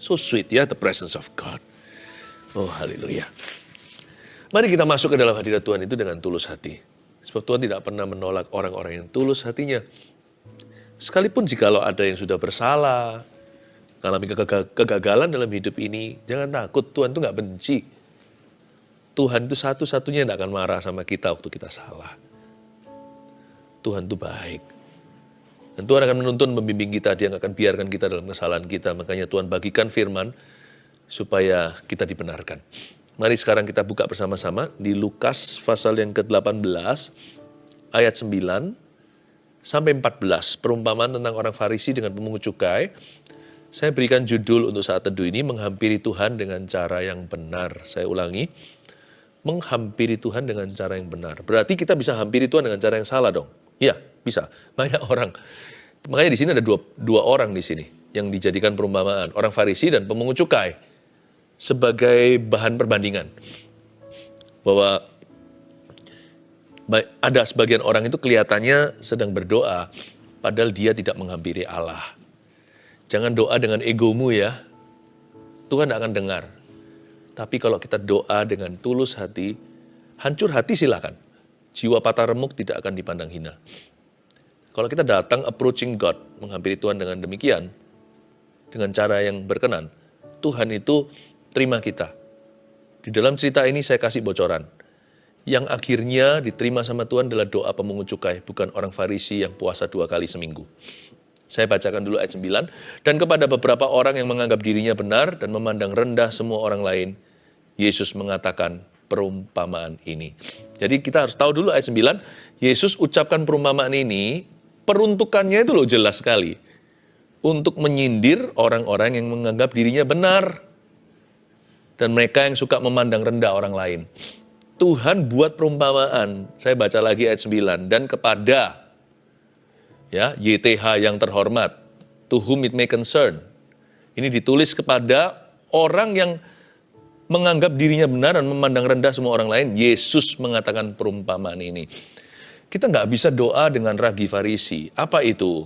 So sweet ya, the presence of God. Oh, haleluya. Mari kita masuk ke dalam hadirat Tuhan itu dengan tulus hati. Sebab Tuhan tidak pernah menolak orang-orang yang tulus hatinya. Sekalipun jikalau ada yang sudah bersalah, mengalami kegagalan dalam hidup ini, jangan takut, Tuhan itu nggak benci. Tuhan itu satu-satunya yang tidak akan marah sama kita waktu kita salah. Tuhan itu baik. Dan Tuhan akan menuntun, membimbing kita, Dia nggak akan biarkan kita dalam kesalahan kita. Makanya Tuhan bagikan firman supaya kita dibenarkan. Mari sekarang kita buka bersama-sama di Lukas pasal yang ke-18 ayat 9 sampai 14. Perumpamaan tentang orang Farisi dengan pemungut cukai. Saya berikan judul untuk saat teduh ini, menghampiri Tuhan dengan cara yang benar. Saya ulangi, menghampiri Tuhan dengan cara yang benar. Berarti kita bisa hampiri Tuhan dengan cara yang salah dong? Iya, bisa. Banyak orang. Makanya di sini ada dua orang di sini yang dijadikan perumpamaan. Orang Farisi dan pemungut cukai. Sebagai bahan perbandingan. Bahwa ada sebagian orang itu kelihatannya sedang berdoa, padahal dia tidak menghampiri Allah. Jangan doa dengan egomu ya. Tuhan tidak akan dengar. Tapi kalau kita doa dengan tulus hati, hancur hati silakan. Jiwa patah remuk tidak akan dipandang hina. Kalau kita datang approaching God, menghampiri Tuhan dengan demikian, dengan cara yang berkenan, Tuhan itu terima kita. Di dalam cerita ini saya kasih bocoran. Yang akhirnya diterima sama Tuhan adalah doa pemungut cukai, bukan orang Farisi yang puasa 2 kali seminggu. Saya bacakan dulu ayat 9. Dan kepada beberapa orang yang menganggap dirinya benar dan memandang rendah semua orang lain, Yesus mengatakan perumpamaan ini. Jadi kita harus tahu dulu ayat 9, Yesus ucapkan perumpamaan ini, peruntukannya itu loh jelas sekali. Untuk menyindir orang-orang yang menganggap dirinya benar. Dan mereka yang suka memandang rendah orang lain. Tuhan buat perumpamaan, saya baca lagi ayat 9, dan kepada YTH yang terhormat, to whom it may concern. Ini ditulis kepada orang yang menganggap dirinya benar dan memandang rendah semua orang lain. Yesus mengatakan perumpamaan ini. Kita nggak bisa doa dengan ragi Farisi. Apa itu?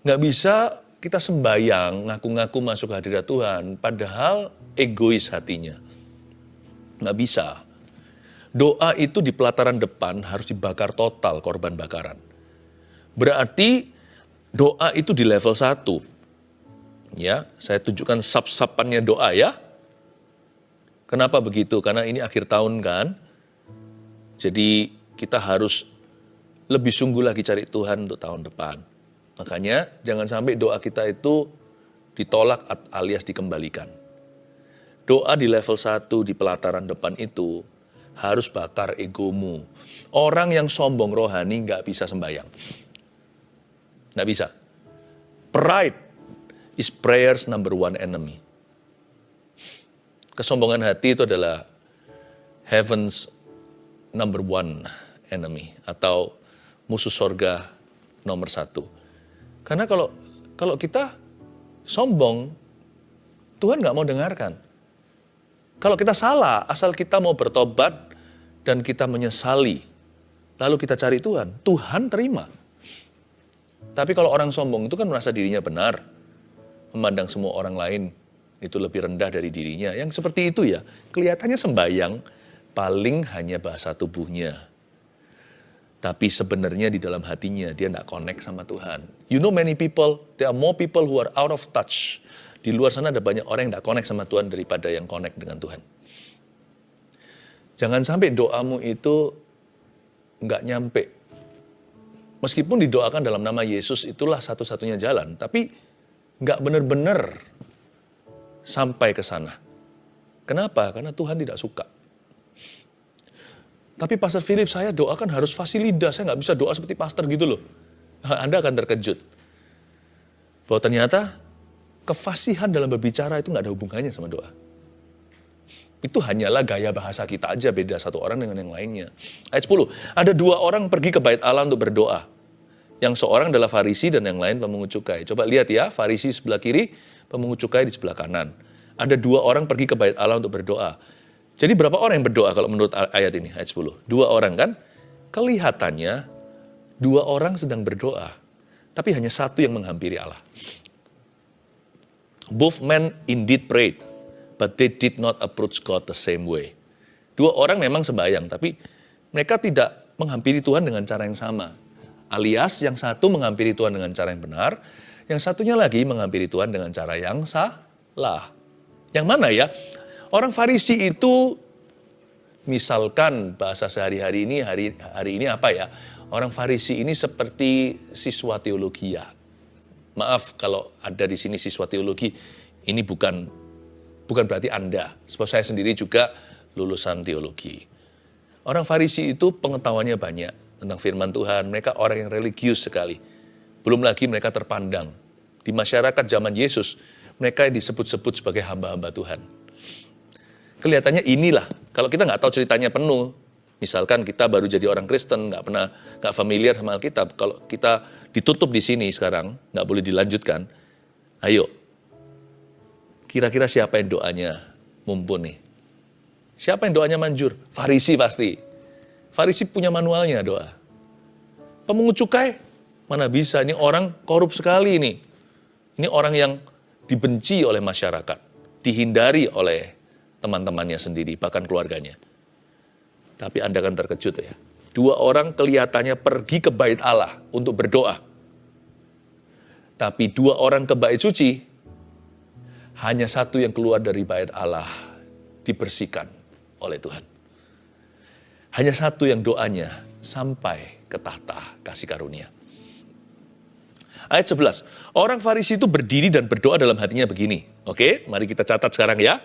Nggak bisa kita sembayang, ngaku-ngaku masuk hadirat Tuhan, padahal egois hatinya. Nggak bisa. Doa itu di pelataran depan harus dibakar total korban bakaran. Berarti doa itu di level 1. Ya, saya tunjukkan sub-subannya doa ya. Kenapa begitu? Karena ini akhir tahun kan. Jadi kita harus lebih sungguh lagi cari Tuhan untuk tahun depan. Makanya jangan sampai doa kita itu ditolak alias dikembalikan. Doa di level 1 di pelataran depan itu harus bakar egomu. Orang yang sombong rohani nggak bisa sembahyang. Nggak bisa. Pride is prayer's number 1 enemy. Kesombongan hati itu adalah heaven's number 1 enemy. Atau musuh sorga nomor 1. Karena kalau kita sombong, Tuhan nggak mau dengarkan. Kalau kita salah, asal kita mau bertobat dan kita menyesali, lalu kita cari Tuhan, Tuhan terima. Tapi kalau orang sombong itu kan merasa dirinya benar, memandang semua orang lain itu lebih rendah dari dirinya. Yang seperti itu ya, kelihatannya sembahyang, paling hanya bahasa tubuhnya. Tapi sebenarnya di dalam hatinya dia tidak connect sama Tuhan. You know many people, there are more people who are out of touch. Di luar sana ada banyak orang yang tidak connect sama Tuhan daripada yang connect dengan Tuhan. Jangan sampai doamu itu nggak nyampe. Meskipun didoakan dalam nama Yesus itulah satu-satunya jalan, tapi nggak benar-benar sampai ke sana. Kenapa? Karena Tuhan tidak suka. Tapi Pastor Philip, saya doakan harus fasilitas, saya nggak bisa doa seperti pastor gitu loh. Anda akan terkejut. Bahwa ternyata kefasihan dalam berbicara itu nggak ada hubungannya sama doa. Itu hanyalah gaya bahasa kita aja, beda satu orang dengan yang lainnya. Ayat 10, ada 2 orang pergi ke bait Allah untuk berdoa. Yang seorang adalah Farisi dan yang lain pemungut cukai. Coba lihat ya, Farisi sebelah kiri, pemungut cukai di sebelah kanan. Ada 2 orang pergi ke bait Allah untuk berdoa. Jadi berapa orang yang berdoa kalau menurut ayat ini, ayat 10? 2 orang kan? Kelihatannya 2 orang sedang berdoa, tapi hanya 1 yang menghampiri Allah. Both men indeed prayed, but they did not approach God the same way. Dua orang memang sembahyang, tapi mereka tidak menghampiri Tuhan dengan cara yang sama. Alias yang satu menghampiri Tuhan dengan cara yang benar, yang satunya lagi menghampiri Tuhan dengan cara yang salah. Yang mana ya? Orang Farisi itu, misalkan bahasa sehari-hari ini, hari ini apa ya? Orang Farisi ini seperti siswa teologi ya. Maaf kalau ada di sini siswa teologi, ini bukan berarti Anda. Sebab saya sendiri juga lulusan teologi. Orang Farisi itu pengetahuannya banyak tentang firman Tuhan. Mereka orang yang religius sekali. Belum lagi mereka terpandang. Di masyarakat zaman Yesus, mereka yang disebut-sebut sebagai hamba-hamba Tuhan. Kelihatannya inilah, kalau kita nggak tahu ceritanya penuh, misalkan kita baru jadi orang Kristen, nggak familiar sama Alkitab, kalau kita ditutup di sini sekarang, nggak boleh dilanjutkan, ayo, kira-kira siapa yang doanya mumpuni? Siapa yang doanya manjur? Farisi pasti. Farisi punya manualnya doa. Pemungut cukai, mana bisa, ini orang korup sekali ini. Ini orang yang dibenci oleh masyarakat, dihindari oleh teman-temannya sendiri, bahkan keluarganya. Tapi Anda akan terkejut ya. Dua orang kelihatannya pergi ke bait Allah untuk berdoa. Tapi dua orang ke bait suci, hanya satu yang keluar dari bait Allah dibersihkan oleh Tuhan. Hanya satu yang doanya sampai ke tahta kasih karunia. Ayat 11, orang Farisi itu berdiri dan berdoa dalam hatinya begini. Oke, mari kita catat sekarang ya.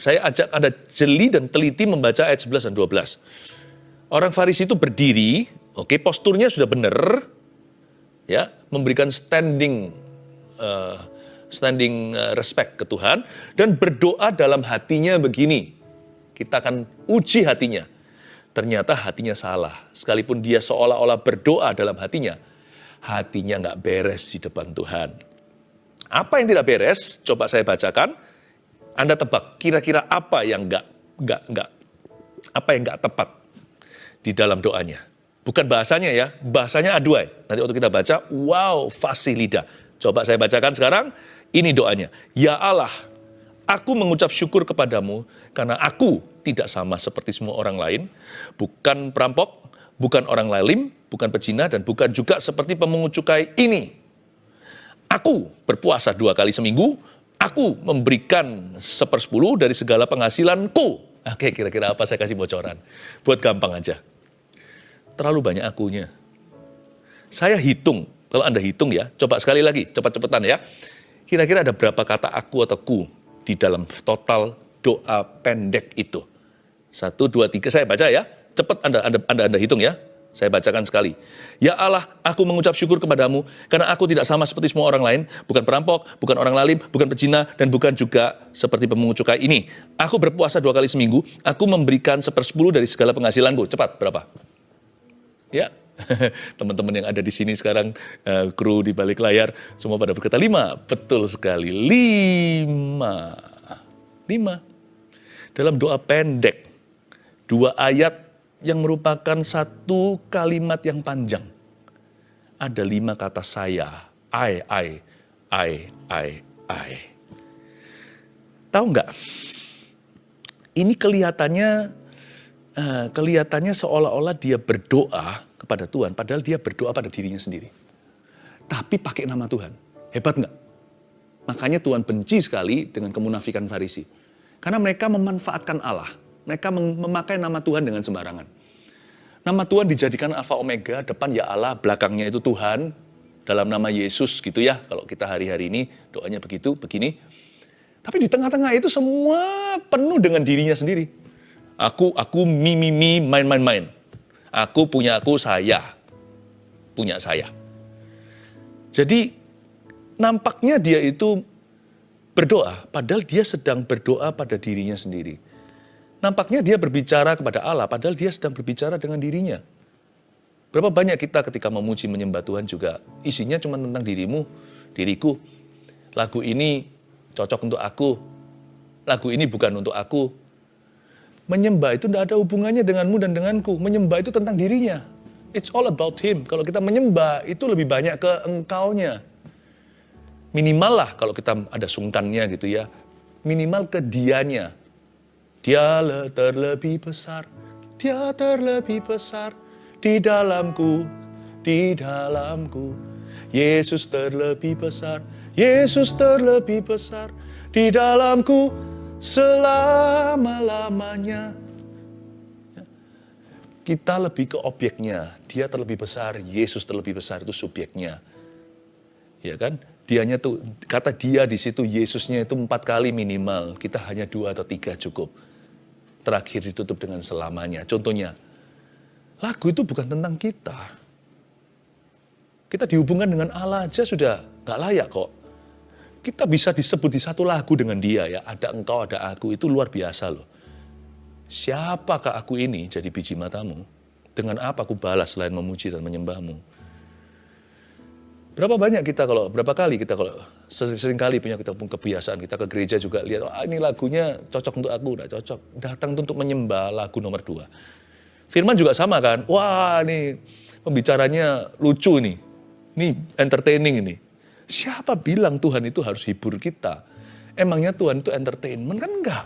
Saya ajak Anda jeli dan teliti membaca ayat 11 dan 12. Orang Farisi itu berdiri, oke, posturnya sudah benar, ya, memberikan standing respect ke Tuhan, dan berdoa dalam hatinya begini. Kita akan uji hatinya. Ternyata hatinya salah. Sekalipun dia seolah-olah berdoa dalam hatinya nggak beres di depan Tuhan. Apa yang tidak beres? Coba saya bacakan. Anda tebak kira-kira apa yang nggak tepat di dalam doanya. Bukan bahasanya ya, bahasanya aduai. Nanti waktu kita baca, wow, fasih lidah. Coba saya bacakan sekarang, ini doanya. Ya Allah, aku mengucap syukur kepadamu karena aku tidak sama seperti semua orang lain. Bukan perampok, bukan orang lalim, bukan pezina, dan bukan juga seperti pemungut cukai ini. Aku berpuasa 2 kali seminggu. Aku memberikan 1/10 dari segala penghasilanku. Oke, kira-kira apa saya kasih bocoran? Buat gampang aja. Terlalu banyak akunya. Saya hitung, kalau Anda hitung ya, coba sekali lagi, cepat-cepatan ya. Kira-kira ada berapa kata aku atau ku di dalam total doa pendek itu? 1, 2, 3, saya baca ya. Cepat Anda hitung ya. Saya bacakan sekali. Ya Allah, aku mengucap syukur kepadamu karena aku tidak sama seperti semua orang lain, bukan perampok, bukan orang lalim, bukan pezina, dan bukan juga seperti pemungut cukai ini. Aku berpuasa 2 kali seminggu, aku memberikan 1/10 dari segala penghasilanku. Cepat, berapa? Ya, teman-teman yang ada di sini sekarang, kru di balik layar, semua pada berkata 5. Betul sekali, 5. Dalam doa pendek, 2 ayat yang merupakan 1 kalimat yang panjang. Ada 5 kata saya, I. Tahu nggak? Ini kelihatannya seolah-olah dia berdoa kepada Tuhan, padahal dia berdoa pada dirinya sendiri. Tapi pakai nama Tuhan. Hebat nggak? Makanya Tuhan benci sekali dengan kemunafikan Farisi. Karena mereka memanfaatkan Allah. Mereka memakai nama Tuhan dengan sembarangan. Nama Tuhan dijadikan alfa omega, depan ya Allah, belakangnya itu Tuhan, dalam nama Yesus gitu ya. Kalau kita hari-hari ini doanya begini. Tapi di tengah-tengah itu semua penuh dengan dirinya sendiri. Aku, main. Aku punya aku, saya. Punya saya. Jadi nampaknya dia itu berdoa, padahal dia sedang berdoa pada dirinya sendiri. Nampaknya dia berbicara kepada Allah, padahal dia sedang berbicara dengan dirinya. Berapa banyak kita ketika memuji menyembah Tuhan juga, isinya cuma tentang dirimu, diriku. Lagu ini cocok untuk aku, lagu ini bukan untuk aku. Menyembah itu tidak ada hubungannya denganmu dan denganku. Menyembah itu tentang dirinya. It's all about him. Kalau kita menyembah, itu lebih banyak ke engkaunya. Minimal lah kalau kita ada sungkannya gitu ya. Minimal ke dianya. Dia terlebih besar. Dia terlebih besar di dalamku. Di dalamku. Yesus terlebih besar. Yesus terlebih besar di dalamku selama-lamanya. Kita lebih ke objeknya. Dia terlebih besar, Yesus terlebih besar, itu subjeknya. Ya kan? Dianya tuh, kata dia di situ, Yesusnya itu 4 kali minimal. Kita hanya 2 atau 3 cukup. Terakhir ditutup dengan selamanya. Contohnya, lagu itu bukan tentang kita. Kita dihubungkan dengan Allah aja sudah gak layak kok. Kita bisa disebut di satu lagu dengan dia ya. Ada engkau, ada aku, itu luar biasa loh. Siapakah aku ini jadi biji matamu? Dengan apa aku balas selain memuji dan menyembahmu? Berapa kali kita kalau sering kali punya kita pun kebiasaan kita ke gereja juga lihat, ini lagunya cocok untuk aku, udah cocok. Datang untuk menyembah lagu nomor 2. Firman juga sama kan, wah ini pembicaranya lucu nih, ini entertaining ini. Siapa bilang Tuhan itu harus hibur kita? Emangnya Tuhan itu entertainment? Kan enggak.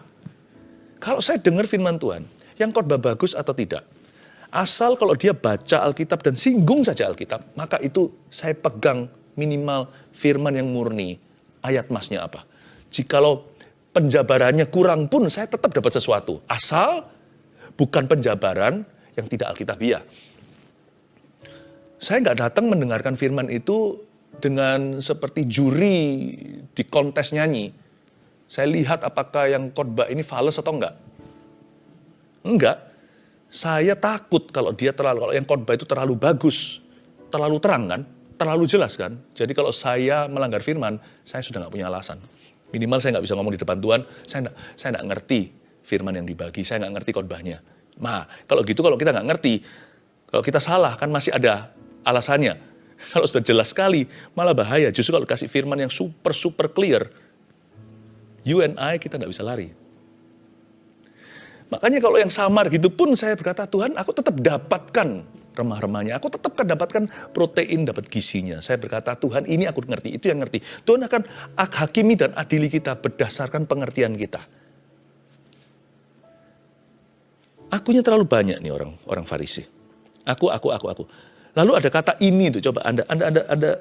Kalau saya dengar firman Tuhan, yang khotbah bagus atau tidak, asal kalau dia baca Alkitab dan singgung saja Alkitab, maka itu saya pegang minimal firman yang murni. Ayat masnya apa? Jikalau penjabarannya kurang pun saya tetap dapat sesuatu. Asal bukan penjabaran yang tidak Alkitabiah. Saya nggak datang mendengarkan firman itu dengan seperti juri di kontes nyanyi. Saya lihat apakah yang khotbah ini fales atau enggak. Enggak. Saya takut kalau yang khotbah itu terlalu bagus, terlalu terang kan, terlalu jelas kan. Jadi kalau saya melanggar firman, saya sudah nggak punya alasan. Minimal saya nggak bisa ngomong di depan Tuhan, saya nggak ngerti firman yang dibagi, saya nggak ngerti khotbahnya. Nah, kalau gitu kalau kita nggak ngerti, kalau kita salah kan masih ada alasannya. Kalau sudah jelas sekali, malah bahaya. Justru kalau kasih firman yang super clear, you and I, kita nggak bisa lari. Makanya kalau yang samar gitu pun saya berkata, Tuhan aku tetap dapatkan remah-remahnya. Aku tetap akan dapatkan protein, dapat gizinya. Saya berkata, Tuhan ini aku ngerti, itu yang ngerti. Tuhan akan hakimi dan adili kita berdasarkan pengertian kita. Akunya terlalu banyak nih orang Farisi. Aku. Lalu ada kata ini tuh, coba Anda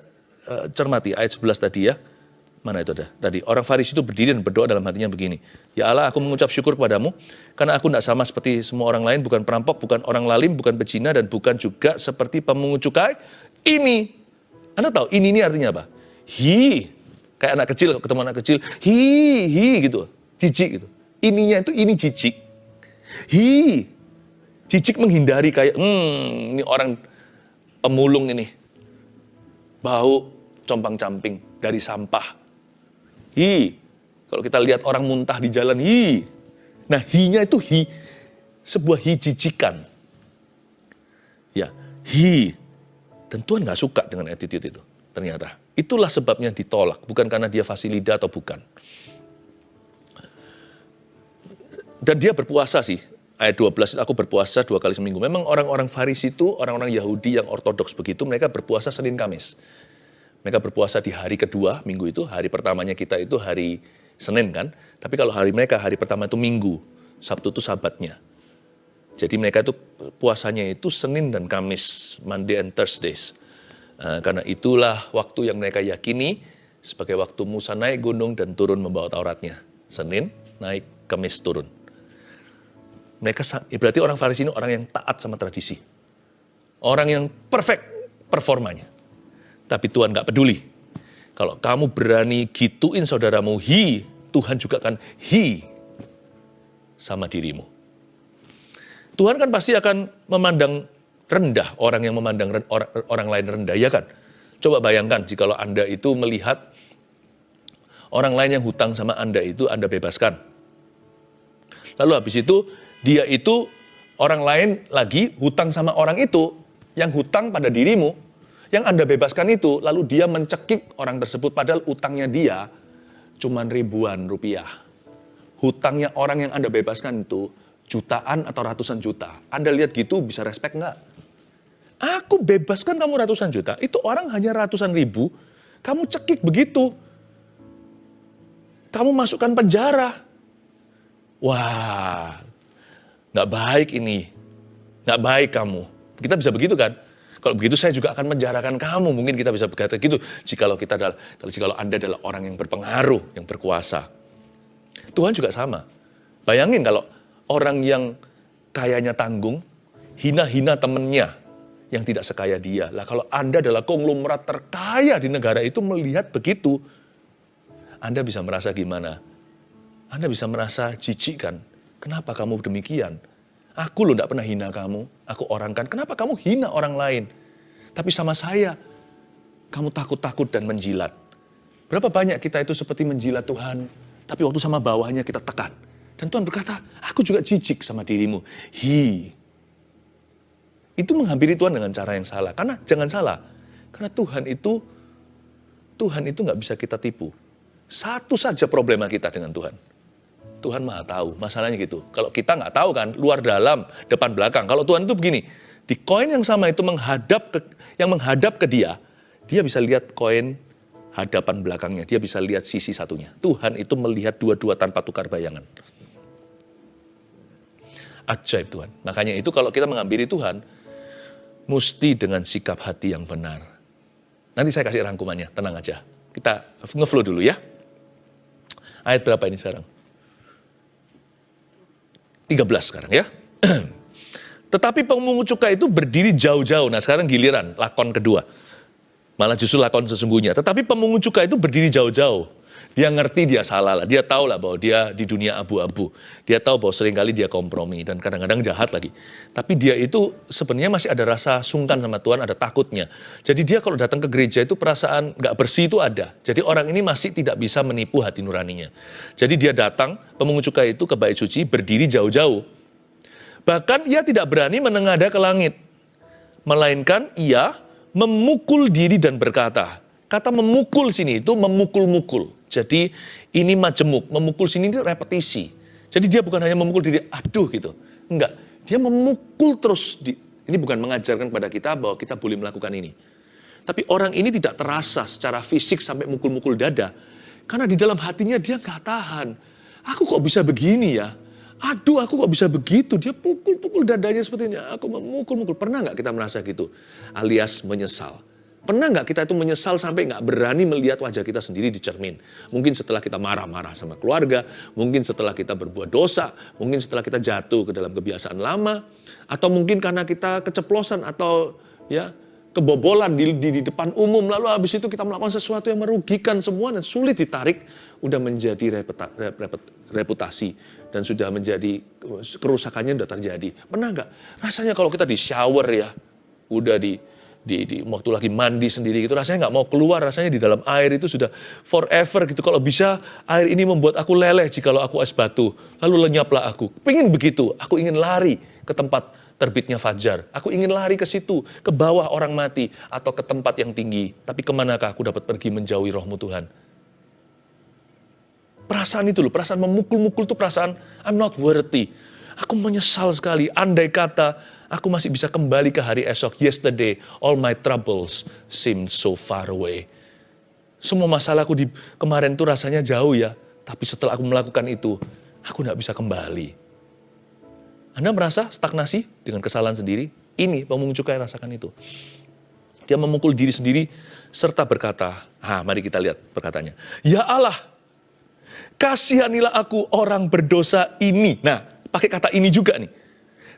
cermati ayat 11 tadi ya. Mana itu ada? Tadi orang Farisi itu berdiri dan berdoa dalam hatinya begini. Ya Allah, aku mengucap syukur kepadamu karena aku tidak sama seperti semua orang lain, bukan perampok, bukan orang lalim, bukan pezina, dan bukan juga seperti pemungut cukai. Ini, Anda tahu ini artinya apa? Kayak anak kecil, ketemu anak kecil, gitu, jijik gitu. Ininya itu ini jijik. Jijik menghindari kayak, ini orang pemulung ini, bau compang-camping dari sampah. Kalau kita lihat orang muntah di jalan, Nah, nya itu sebuah jijikan. Ya, Dan Tuhan gak suka dengan attitude itu, ternyata. Itulah sebabnya ditolak, bukan karena dia fasilida atau bukan. Dan dia berpuasa sih, ayat 12, aku berpuasa 2 kali seminggu. Memang orang-orang Farisi itu, orang-orang Yahudi yang ortodoks begitu, mereka berpuasa Senin Kamis. Mereka berpuasa di hari kedua, minggu itu. Hari pertamanya kita itu hari Senin kan. Tapi kalau hari mereka, hari pertama itu Minggu. Sabtu itu Sabatnya. Jadi mereka itu puasanya itu Senin dan Kamis. Monday and Thursdays. Karena itulah waktu yang mereka yakini sebagai waktu Musa naik gunung dan turun membawa Tauratnya. Senin naik, Kamis turun. Mereka berarti orang Farisi ini orang yang taat sama tradisi. Orang yang perfect performanya. Tapi Tuhan gak peduli. Kalau kamu berani gituin saudaramu, Tuhan juga akan sama dirimu. Tuhan kan pasti akan memandang rendah orang yang memandang orang lain rendah, ya kan? Coba bayangkan jikalau Anda itu melihat orang lain yang hutang sama Anda itu Anda bebaskan. Lalu habis itu, dia itu orang lain lagi hutang sama orang itu, yang hutang pada dirimu, yang Anda bebaskan itu, lalu dia mencekik orang tersebut, padahal utangnya dia cuma ribuan rupiah. Hutangnya orang yang Anda bebaskan itu jutaan atau ratusan juta. Anda lihat gitu bisa respect nggak? Aku bebaskan kamu ratusan juta, itu orang hanya ratusan ribu, kamu cekik begitu. kamu masukkan penjara. Wah, nggak baik ini. Nggak baik kamu. Kita bisa begitu kan? Kalau begitu saya juga akan menjarakan kamu. Mungkin kita bisa berkata gitu. Jikalau Anda adalah orang yang berpengaruh, yang berkuasa. Tuhan juga sama. Bayangin kalau orang yang kayanya tanggung, hina-hina temennya yang tidak sekaya dia. Lah kalau Anda adalah konglomerat terkaya di negara itu melihat begitu, Anda bisa merasa gimana? Anda bisa merasa jijik kan? Kenapa kamu demikian? Aku loh tidak pernah hina kamu, aku orang kan. Kenapa kamu hina orang lain? Tapi sama saya, kamu takut-takut dan menjilat. Berapa banyak kita itu seperti menjilat Tuhan, tapi waktu sama bawahnya kita tekan. Dan Tuhan berkata, aku juga jijik sama dirimu. Itu menghampiri Tuhan dengan cara yang salah. Karena jangan salah, karena Tuhan itu nggak bisa kita tipu. Satu saja problema kita dengan Tuhan. Tuhan maha tahu, masalahnya gitu. Kalau kita nggak tahu kan, luar dalam, depan belakang. Kalau Tuhan itu begini, di koin yang sama itu yang menghadap ke dia bisa lihat koin hadapan belakangnya, dia bisa lihat sisi satunya. Tuhan itu melihat dua-dua tanpa tukar bayangan. Ajaib Tuhan. Makanya itu kalau kita menghampiri Tuhan, mesti dengan sikap hati yang benar. Nanti saya kasih rangkumannya, tenang aja. Kita ngeflow dulu ya. Ayat berapa ini sekarang? 13 sekarang ya. Tetapi pemungut cukai itu berdiri jauh-jauh. Nah sekarang giliran lakon kedua. Malah justru lakon sesungguhnya. Tetapi pemungut cukai itu berdiri jauh-jauh. Dia ngerti dia salah lah. Dia tahu lah bahwa dia di dunia abu-abu. Dia tahu bahwa seringkali dia kompromi dan kadang-kadang jahat lagi. Tapi dia itu sebenarnya masih ada rasa sungkan sama Tuhan, ada takutnya. Jadi dia kalau datang ke gereja itu perasaan gak bersih itu ada. Jadi orang ini masih tidak bisa menipu hati nuraninya. Jadi dia datang, pemungut cukai itu ke bait suci berdiri jauh-jauh. Bahkan ia tidak berani menengadah ke langit. Melainkan ia memukul diri dan berkata, kata memukul sini itu memukul-mukul. Jadi ini majemuk, memukul sini itu repetisi. Jadi dia bukan hanya memukul diri, aduh gitu. Enggak, dia memukul terus. Ini bukan mengajarkan pada kita bahwa kita boleh melakukan ini. Tapi orang ini tidak terasa secara fisik sampai mukul-mukul dada. Karena di dalam hatinya dia gak tahan. Aku kok bisa begini ya? Aduh, aku kok bisa begitu? Dia pukul-pukul dadanya seperti ini. Aku memukul-mukul. Pernah gak kita merasa gitu? Alias menyesal. Pernah nggak kita itu menyesal sampai nggak berani melihat wajah kita sendiri di cermin? Mungkin setelah kita marah-marah sama keluarga, mungkin setelah kita berbuat dosa, mungkin setelah kita jatuh ke dalam kebiasaan lama, atau mungkin karena kita keceplosan atau ya kebobolan di depan umum, lalu habis itu kita melakukan sesuatu yang merugikan semua dan sulit ditarik, udah menjadi reputasi dan sudah menjadi kerusakannya udah terjadi. Pernah nggak? Rasanya kalau kita di shower ya, udah di waktu lagi mandi sendiri gitu, rasanya nggak mau keluar, rasanya di dalam air itu sudah forever gitu. Kalau bisa air ini membuat aku leleh jikalau aku es batu, lalu lenyaplah aku. Pengen begitu, aku ingin lari ke tempat terbitnya fajar. Aku ingin lari ke situ, ke bawah orang mati, atau ke tempat yang tinggi. Tapi kemanakah aku dapat pergi menjauhi rohmu Tuhan? Perasaan itu loh, perasaan memukul-mukul itu perasaan I'm not worthy. Aku menyesal sekali, andai kata aku masih bisa kembali ke hari esok. Yesterday, all my troubles seemed so far away. Semua masalahku di kemarin itu rasanya jauh ya. Tapi setelah aku melakukan itu, aku tidak bisa kembali. Anda merasa stagnasi dengan kesalahan sendiri? Ini pemungut cukai rasakan itu. Dia memukul diri sendiri serta berkata, mari kita lihat perkataannya. Ya Allah, kasihanilah aku orang berdosa ini. Nah, pakai kata ini juga nih.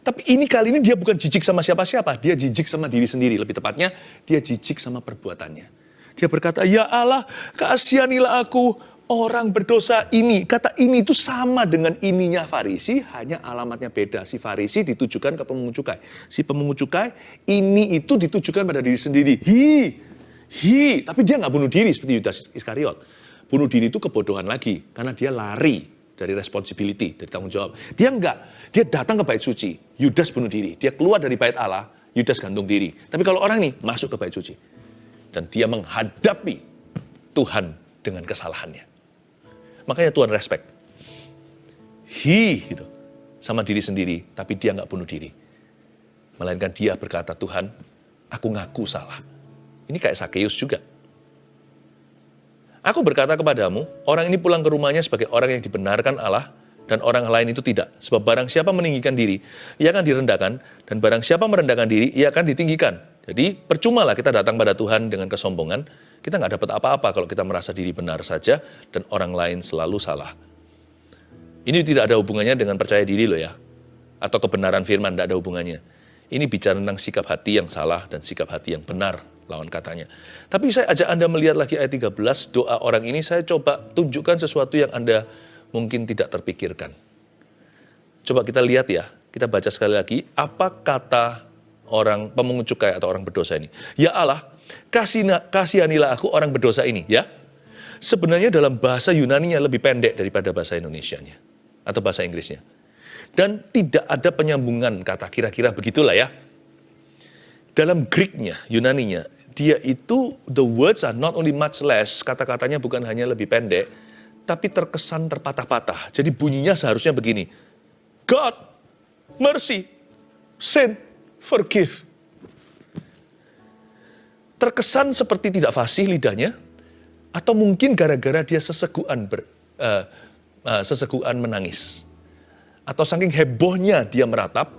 Tapi kali ini dia bukan jijik sama siapa-siapa. Dia jijik sama diri sendiri. Lebih tepatnya, dia jijik sama perbuatannya. Dia berkata, ya Allah, kasihanilah aku orang berdosa ini. Kata ini itu sama dengan ininya Farisi, hanya alamatnya beda. Si Farisi ditujukan ke pemungut cukai. Si pemungut cukai, ini itu ditujukan pada diri sendiri. Tapi dia nggak bunuh diri seperti Yudas Iskariot. Bunuh diri itu kebodohan lagi. Karena dia lari dari responsibility, dari tanggung jawab. Dia enggak. Dia datang ke bait suci. Yudas bunuh diri. Dia keluar dari bait Allah. Yudas gantung diri. Tapi kalau orang ini masuk ke bait suci. Dan dia menghadapi Tuhan dengan kesalahannya. Makanya Tuhan respect. Gitu. Sama diri sendiri. Tapi dia enggak bunuh diri. Melainkan dia berkata, Tuhan, aku ngaku salah. Ini kayak Sakeus juga. Aku berkata kepadamu, orang ini pulang ke rumahnya sebagai orang yang dibenarkan Allah, dan orang lain itu tidak. Sebab barang siapa meninggikan diri, ia akan direndahkan, dan barang siapa merendahkan diri, ia akan ditinggikan. Jadi percumalah kita datang pada Tuhan dengan kesombongan, kita nggak dapat apa-apa kalau kita merasa diri benar saja, dan orang lain selalu salah. Ini tidak ada hubungannya dengan percaya diri loh ya, atau kebenaran firman, tidak ada hubungannya. Ini bicara tentang sikap hati yang salah dan sikap hati yang benar, lawan katanya. Tapi saya ajak Anda melihat lagi ayat 13, doa orang ini saya coba tunjukkan sesuatu yang Anda mungkin tidak terpikirkan. Coba kita lihat ya, kita baca sekali lagi, apa kata orang pemungut cukai atau orang berdosa ini. Ya Allah, kasihanilah aku orang berdosa ini, ya. Sebenarnya dalam bahasa Yunani-nya lebih pendek daripada bahasa Indonesianya atau bahasa Inggrisnya. Dan tidak ada penyambungan kata, kira-kira begitulah ya. Dalam Greek-nya, Yunani-nya, dia itu, the words are not only much less, kata-katanya bukan hanya lebih pendek, tapi terkesan terpatah-patah. Jadi bunyinya seharusnya begini. God, mercy, sin, forgive. Terkesan seperti tidak fasih lidahnya, atau mungkin gara-gara dia seseguan menangis. Atau saking hebohnya dia meratap,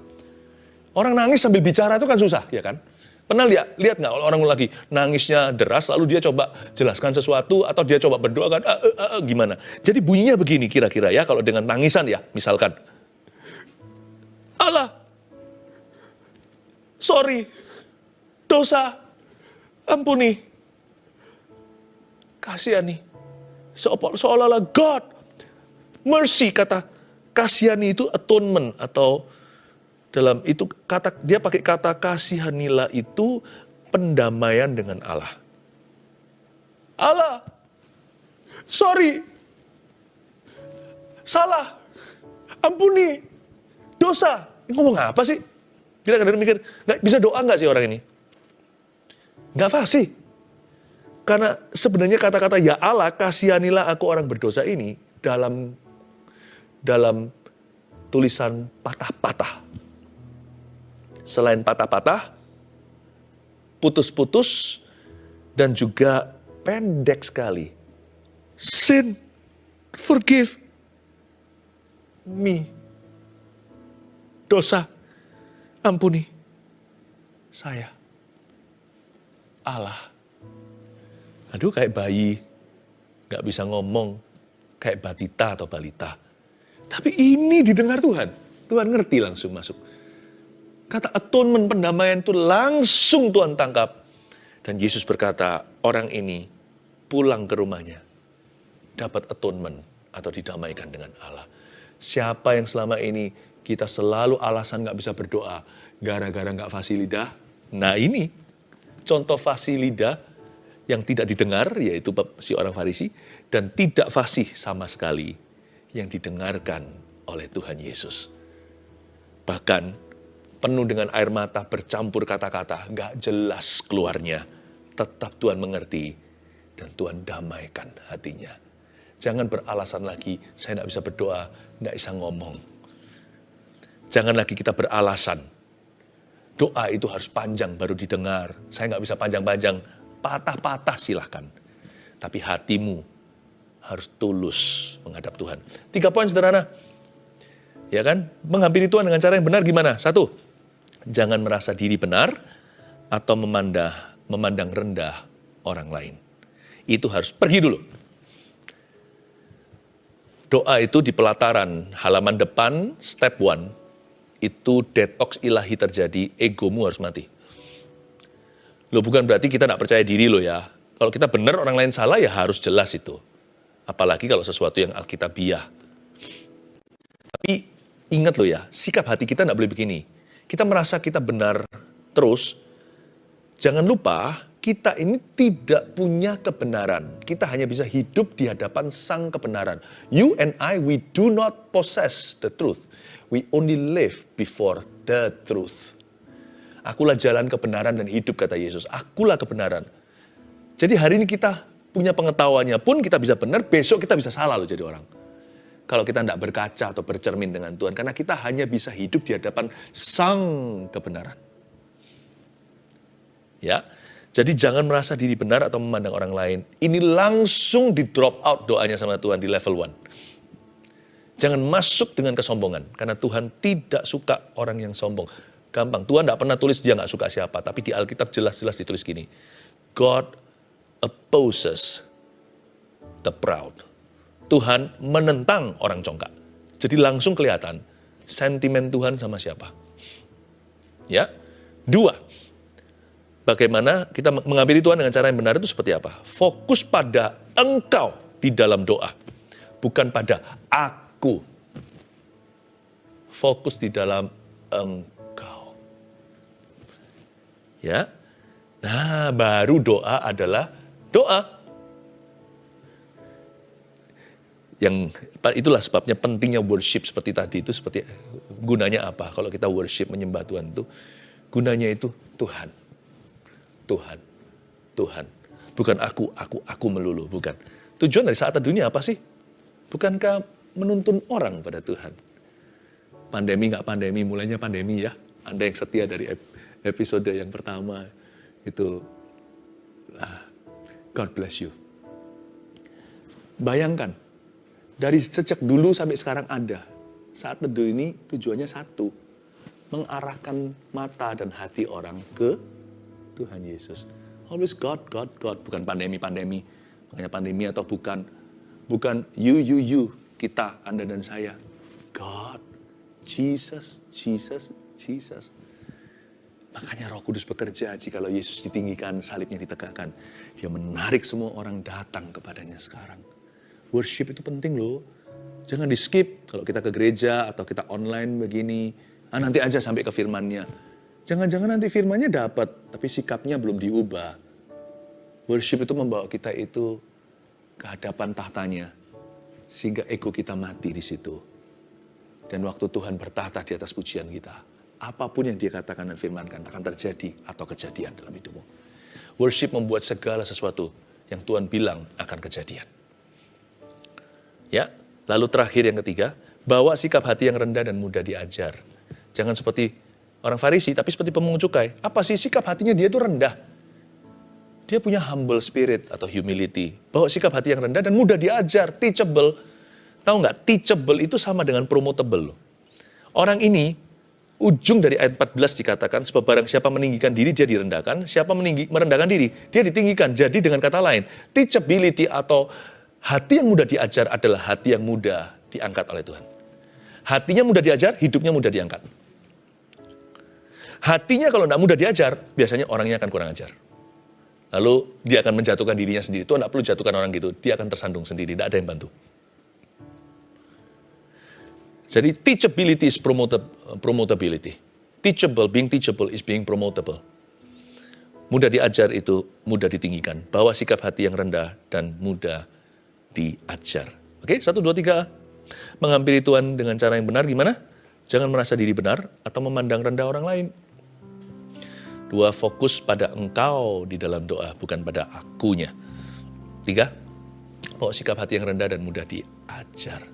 orang nangis sambil bicara itu kan susah, ya kan? Pernah lihat nggak orang lagi nangisnya deras, lalu dia coba jelaskan sesuatu, atau dia coba berdoa kan, gimana? Jadi bunyinya begini kira-kira ya, kalau dengan tangisan ya, misalkan. Allah, sorry, dosa, ampuni, kasihani. Seolah-olah God, mercy, kata kasihani itu atonement, atau dalam itu kata dia pakai kata kasihanilah itu pendamaian dengan Allah. Allah, sorry, salah, ampuni, dosa. Ini ngomong apa sih? Kita kadang mikir, nggak bisa doa nggak sih orang ini? Nggak fasih. Karena sebenarnya kata-kata ya Allah, kasihanilah aku orang berdosa ini dalam tulisan patah-patah. Selain patah-patah, putus-putus, dan juga pendek sekali. Sin, forgive me. Dosa, ampuni saya. Allah. Aduh, kayak bayi, gak bisa ngomong, kayak batita atau balita. Tapi ini didengar Tuhan. Tuhan ngerti langsung masuk. Kata atonement, pendamaian itu langsung Tuhan tangkap. Dan Yesus berkata, orang ini pulang ke rumahnya, dapat atonement atau didamaikan dengan Allah. Siapa yang selama ini kita selalu alasan gak bisa berdoa, gara-gara gak fasih lidah? Nah ini, contoh fasih lidah yang tidak didengar, yaitu si orang Farisi, dan tidak fasih sama sekali yang didengarkan oleh Tuhan Yesus. Bahkan penuh dengan air mata, bercampur kata-kata, gak jelas keluarnya. Tetap Tuhan mengerti, dan Tuhan damaikan hatinya. Jangan beralasan lagi, saya gak bisa berdoa, gak bisa ngomong. Jangan lagi kita beralasan, doa itu harus panjang baru didengar. Saya gak bisa panjang-panjang, patah-patah silahkan. Tapi hatimu harus tulus menghadap Tuhan. 3 poin sederhana. Ya kan? Menghampiri Tuhan dengan cara yang benar gimana? 1, jangan merasa diri benar atau memandang rendah orang lain. Itu harus pergi dulu. Doa itu di pelataran halaman depan, step 1, itu detox ilahi terjadi, egomu harus mati. Loh, bukan berarti kita tidak percaya diri loh ya. Kalau kita benar, orang lain salah ya harus jelas itu. Apalagi kalau sesuatu yang alkitabiah. Tapi ingat loh ya, sikap hati kita tidak boleh begini. Kita merasa kita benar terus, jangan lupa kita ini tidak punya kebenaran. Kita hanya bisa hidup di hadapan sang kebenaran. You and I, we do not possess the truth. We only live before the truth. Akulah jalan kebenaran dan hidup, kata Yesus. Akulah kebenaran. Jadi hari ini kita punya pengetahuannya pun kita bisa benar, besok kita bisa salah loh jadi orang. Kalau kita tidak berkaca atau bercermin dengan Tuhan. Karena kita hanya bisa hidup di hadapan sang kebenaran. Ya, Jadi jangan merasa diri benar atau memandang orang lain. Ini langsung di drop out doanya sama Tuhan di level 1. Jangan masuk dengan kesombongan. Karena Tuhan tidak suka orang yang sombong. Gampang, Tuhan tidak pernah tulis dia nggak suka siapa. Tapi di Alkitab jelas-jelas ditulis gini. God opposes the proud. Tuhan menentang orang congkak. Jadi langsung kelihatan sentimen Tuhan sama siapa. Ya. 2. Bagaimana kita menghampiri Tuhan dengan cara yang benar itu seperti apa? Fokus pada engkau di dalam doa. Bukan pada aku. Fokus di dalam engkau. Ya. Nah, baru doa adalah doa. Itulah sebabnya pentingnya worship seperti tadi itu, seperti gunanya apa? Kalau kita worship menyembah Tuhan itu, gunanya itu Tuhan. Tuhan, Tuhan. Bukan aku melulu, bukan. Tujuan dari saat teduh ini apa sih? Bukankah menuntun orang pada Tuhan? Pandemi nggak pandemi, mulainya pandemi ya. Anda yang setia dari episode yang pertama, itu, God bless you. Bayangkan, dari sejak dulu sampai sekarang ada. Saat teduh ini tujuannya satu, mengarahkan mata dan hati orang ke Tuhan Yesus. Always God, God, God. Bukan pandemi-pandemi. Makanya pandemi atau bukan you, kita, Anda dan saya. God, Jesus, Jesus, Jesus. Makanya Roh Kudus bekerja jikalau Yesus ditinggikan, salibnya ditegakkan. Dia menarik semua orang datang kepadanya sekarang. Worship itu penting loh. Jangan di skip kalau kita ke gereja atau kita online begini. Nanti aja sampai ke firman-Nya. Jangan-jangan nanti firman-Nya dapat, tapi sikapnya belum diubah. Worship itu membawa kita itu ke hadapan tahtanya, sehingga ego kita mati di situ. Dan waktu Tuhan bertahta di atas pujian kita, apapun yang Dia katakan dan firmankan akan terjadi atau kejadian dalam hidupmu. Worship membuat segala sesuatu yang Tuhan bilang akan kejadian. Ya, lalu terakhir yang ketiga, bawa sikap hati yang rendah dan mudah diajar. Jangan seperti orang Farisi, tapi seperti pemungut cukai. Apa sih sikap hatinya dia itu rendah? Dia punya humble spirit atau humility. Bawa sikap hati yang rendah dan mudah diajar, teachable. Tahu nggak, teachable itu sama dengan promotable. Orang ini, ujung dari ayat 14 dikatakan, sebab barang siapa meninggikan diri, dia direndahkan. Siapa merendahkan diri, dia ditinggikan. Jadi dengan kata lain, teachability atau hati yang mudah diajar adalah hati yang mudah diangkat oleh Tuhan. Hatinya mudah diajar, hidupnya mudah diangkat. Hatinya kalau tidak mudah diajar, biasanya orangnya akan kurang ajar. Lalu dia akan menjatuhkan dirinya sendiri. Tuhan tidak perlu jatuhkan orang gitu, dia akan tersandung sendiri, tidak ada yang bantu. Jadi teachability is promotability. Being teachable is being promotable. Mudah diajar itu mudah ditinggikan. Bawa sikap hati yang rendah dan mudah diajar. Oke, 1, 2, 3. Menghampiri Tuhan dengan cara yang benar gimana? Jangan merasa diri benar atau memandang rendah orang lain. 2, fokus pada engkau di dalam doa, bukan pada akunya. 3, bawa sikap hati yang rendah dan mudah diajar.